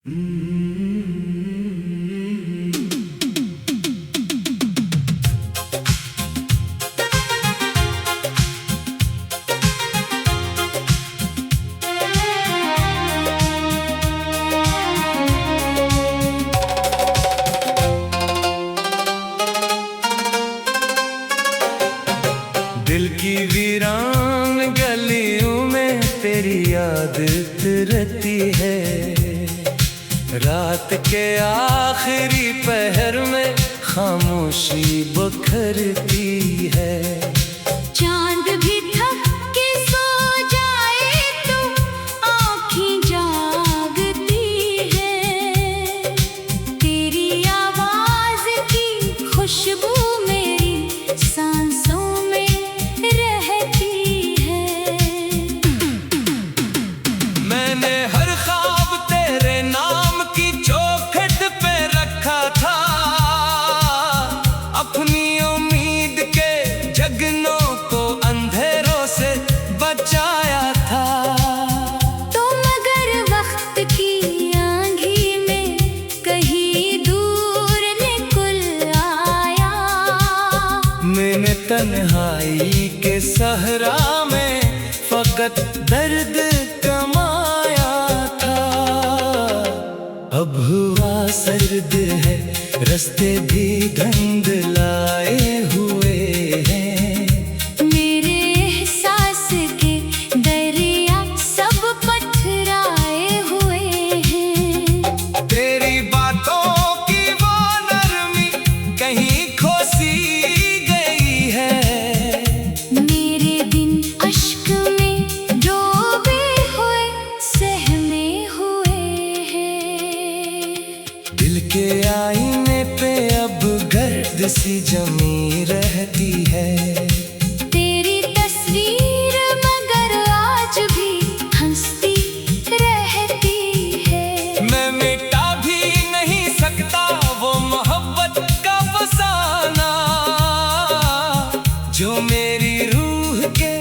दिल की वीरान गलियों में तेरी याद रहती है। रात के आखिरी पहर में खामोशी बखरती है। चांद भी थक के सो जाए तो आँखें जागती है। तेरी आवाज की खुशबू मेरी सांसों में रहती है। मैंने हर ख्वाब तेरे नाम की चौखट पे रखा था। अपनी उम्मीद के जगनों को अंधेरों से बचाया था। तो मगर वक्त की आंधी में कहीं दूर निकल आया। मैंने तन्हाई के सहरा में फकत दर्द कमाया था। अब हुआ सर्द है, रास्ते भी धुंधलाए हुए हैं। मेरे एहसास के दरिया सब पथराए हुए हैं। तेरी बातों की वो नरमी कहीं खोसी गई है। मेरे दिन अश्क में डूबे हुए सहमे हुए हैं। दिल के आईने पे अब गर्द सी जमी रहती है। तेरी तस्वीर मगर आज भी हंसती रहती है। मैं मिटा भी नहीं सकता वो मोहब्बत का फसाना जो मेरी रूह के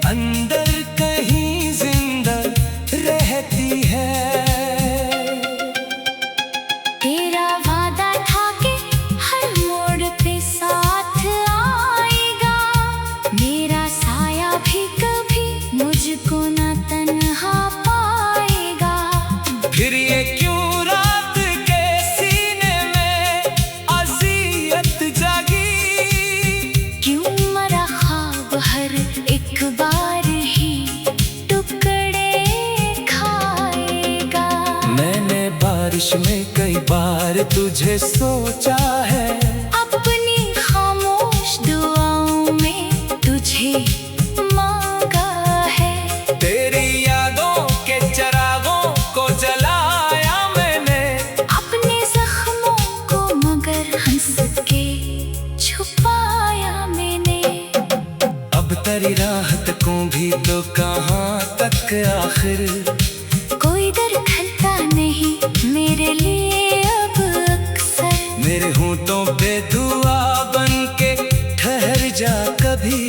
अंदर कहीं जिंदा रहती है। तेरा वादा था कि हर मोड़ पे साथ आएगा। मेरा साया भी कभी मुझको न तन्हा पाएगा। फिर ये क्यों रात के सीने में अज़ियत जागी। क्यों मरा ख्वाब हर एक बार ही टुकड़े खाएगा। मैंने बारिश में कई बार तुझे सोचा है। अपनी खामोश दुआओं में तुझे मांगा है। तेरी यादों के चरागों को जलाया मैंने। अपने जख्मों को मगर हंस के छुपाया मैंने। अब तेरी राहत को भी तो कहाँ तक आखिर। कोई दर खलता नहीं मेरे लिए अब अक्सर। मेरे होंठों पे दुआ बन के ठहर जा कभी।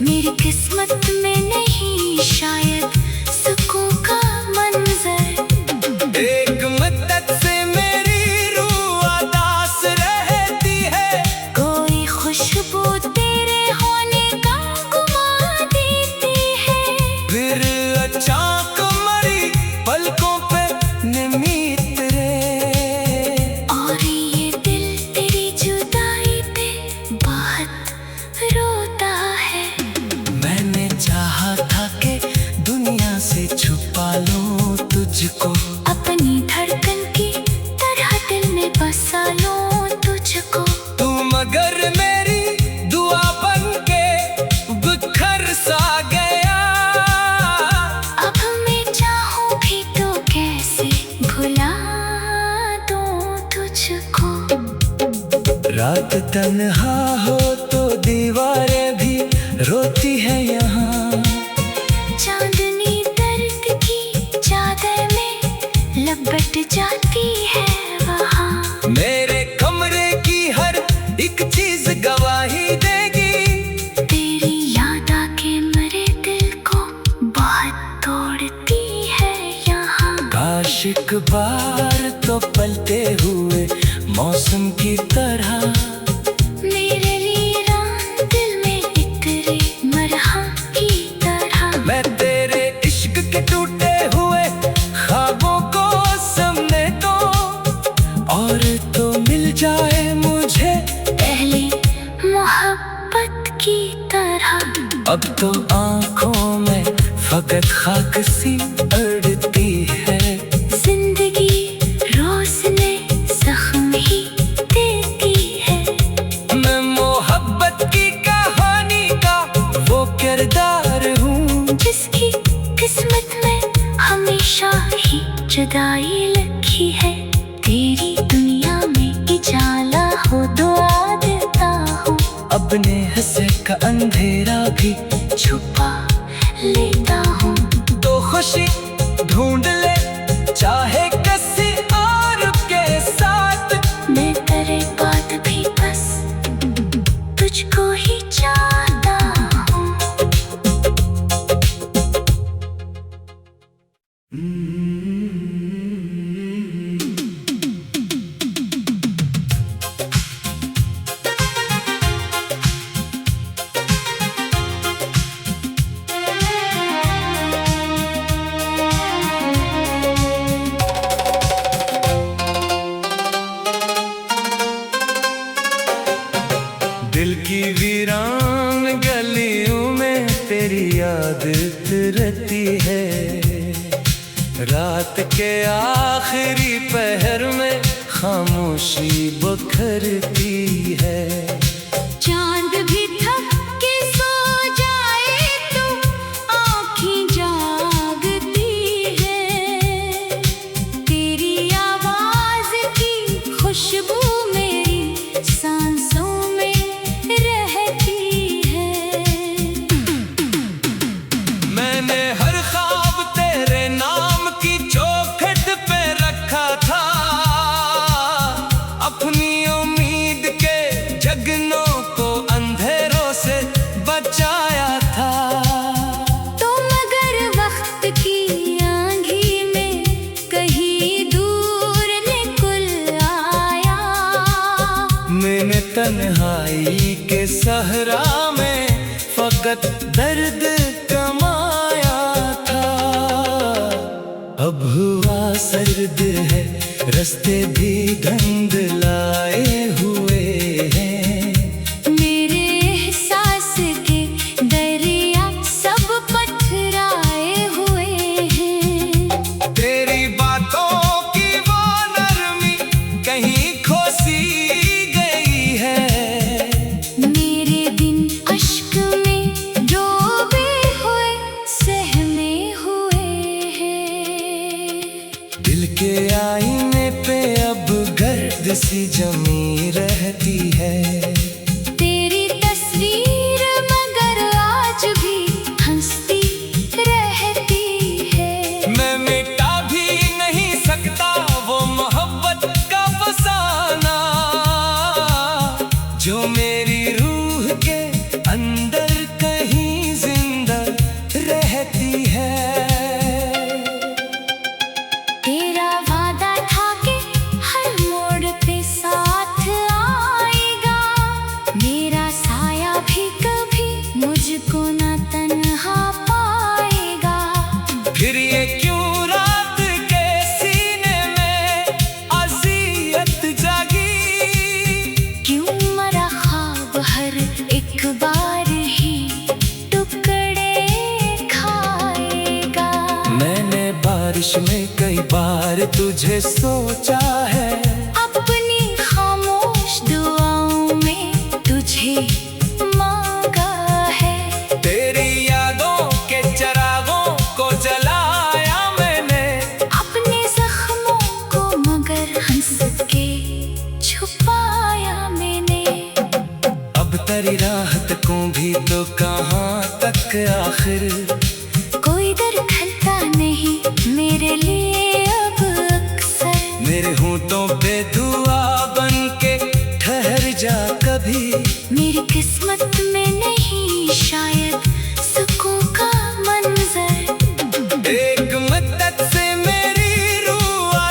मेरी किस्मत में नहीं शायद सुकून का मंजर। एक मुद्दत से मेरी रूह उदास रहती है। कोई खुशबू तेरे होने का गुमा देती है। फिर अचानक मरी पलकों पे निमित रे। और ये दिल तेरी जुदाई पे बहुत रोता है। मैंने चाहा था कि दुनिया से छुपा लूं तुझको। अपनी धड़कन की तरह दिल में बसा लूं तुझको। तू मगर मेरी दुआ बन के बिखर सा गया। अब मैं चाहूं भी तो कैसे भुला दूं तुझको। रात तन्हा हो तो दीवारें भी रोती है यहाँ। चांदनी दर्द की चादर में लपट जाती है वहाँ। मेरे कमरे की हर एक चीज गवाही देगी। तेरी याद आके मेरे दिल को बहुत तोड़ती है यहाँ। काश एक बार तो पलते हुए मौसम की तरह मेरे लिए रात दिल में इतरे मरहम की तरह। मैं तेरे इश्क के टूटे हुए ख्वाबों को समेटो और तो मिल जाए मुझे पहली मोहब्बत की तरह। अब तो आंखों में फकत खाक सी अड़ती है। जिंदगी रोज नए जख्म ही देती है। मैं मोहब्बत की कहानी का वो किरदार हूँ जिसकी किस्मत में हमेशा ही जुदाई लिखी है। तेरी दुनिया में उजाला हो दुआ देता हूँ। अपने हंसे का अंधेरा भी छुपा लेता हूँ। तो खुशी ढूंढ ले चाहे किसी और के साथ। मैं तेरे बाद भी बस तुझको ही चाहता हूँ। दिल की वीरान गलियों में तेरी याद रहती है। रात के आखिरी पहर में खामोशी बखरती है। चांद भी थक के सो जाए तो आँखें जागती है। तेरी आवाज की खुशबू मेरी सांसों में रहती है। मैंने हर ख्वाब तेरे नाम की चौखट पे रखा था। अपनी उम्मीद के जगनों को अंधेरों से बचाया था। तो मगर वक्त की आंधी में कहीं दूर निकल आया। मैंने तन्हाई के सहरा में फकत दर्द कमाया था। अब हुआ सर्द है रास्ते भी धुंधलाए हुए हैं। मेरे एहसास के दरिया सब पथराए हुए हैं। तेरी बातों की वो नरमी कहीं खोसी गई है। मेरे दिन अश्क में डूबे हुए सहमे हुए हैं। दिल के आईने पे अब गर्द सी जमी रहती है। तेरी तस्वीर मगर आज भी हंसती रहती है। मैं मिटा भी नहीं सकता वो मोहब्बत का फसाना जो मेरी रूह के अंदर कहीं जिंदा रहती है। तेरा वादा था कि हर मोड़ पे साथ आएगा। मेरा साया भी कभी मुझको न तन्हा पाएगा। फिर ये क्यों रात के सीने में अज़ियत जागी। क्यों मरा ख्वाब हर एक बार ही टुकड़े खाएगा। मैंने बारिश में कई बार तुझे सोचा है। अपनी खामोश दुआओं में तुझे मांगा है। तेरी यादों के चरागों को जलाया मैंने। अपने जख्मों को मगर हंस के छुपाया मैंने। अब तेरी राहत को भी तो कहाँ तक आखिर। कोई दर खलता नहीं मेरे लिए अब अक्सर। मेरे होंठों पे दुआ बन के ठहर जा कभी। मेरी किस्मत में नहीं शायद सुकून का मंजर। एक मद्दत से मेरी रूह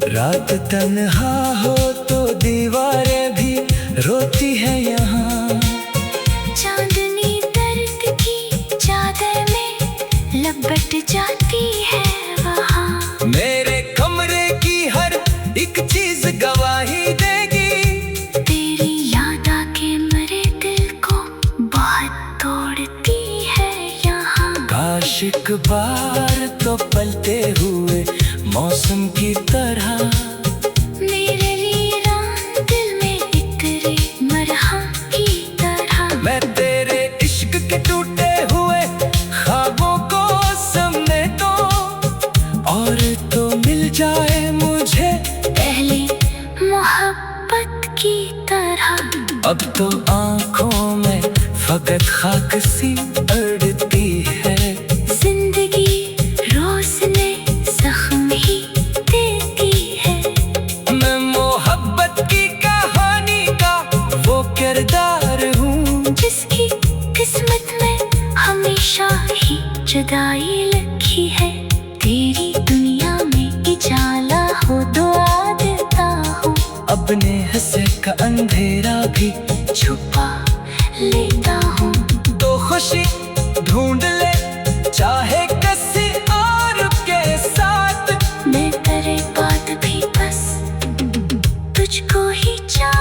रात तन्हा हो तो दीवारें भी रोती है यहाँ। चांदनी दर्द की चादर में लपट जाती है वहाँ। मेरे कमरे की हर एक चीज गवाही देगी। तेरी याद आके मेरे दिल को बहुत तोड़ती है यहाँ। काश एक बार तो पलते हुए मौसम की तरह मेरे लिए रात दिल में इतरे मरहम की तरह। मैं तेरे इश्क के टूटे हुए ख्वाबों को समेटो और तो मिल जाए मुझे पहले मोहब्बत की तरह। अब तो आंखों में फकत खाक सी अड़ती है। जिंदगी रोज नए जख्म ही देती है। मैं मोहब्बत की कहानी का वो किरदार हूँ जिसकी किस्मत में हमेशा ही जुदाई लिखी है। तेरी दुनिया में उजाला हो दुआ देता हूँ। अपने हंसे का अंधेरा भी छुपा लेता हूँ। तो खुशी ढूंढ ले चाहे किसी और के साथ। मैं तेरे बाद भी बस तुझको ही चाहता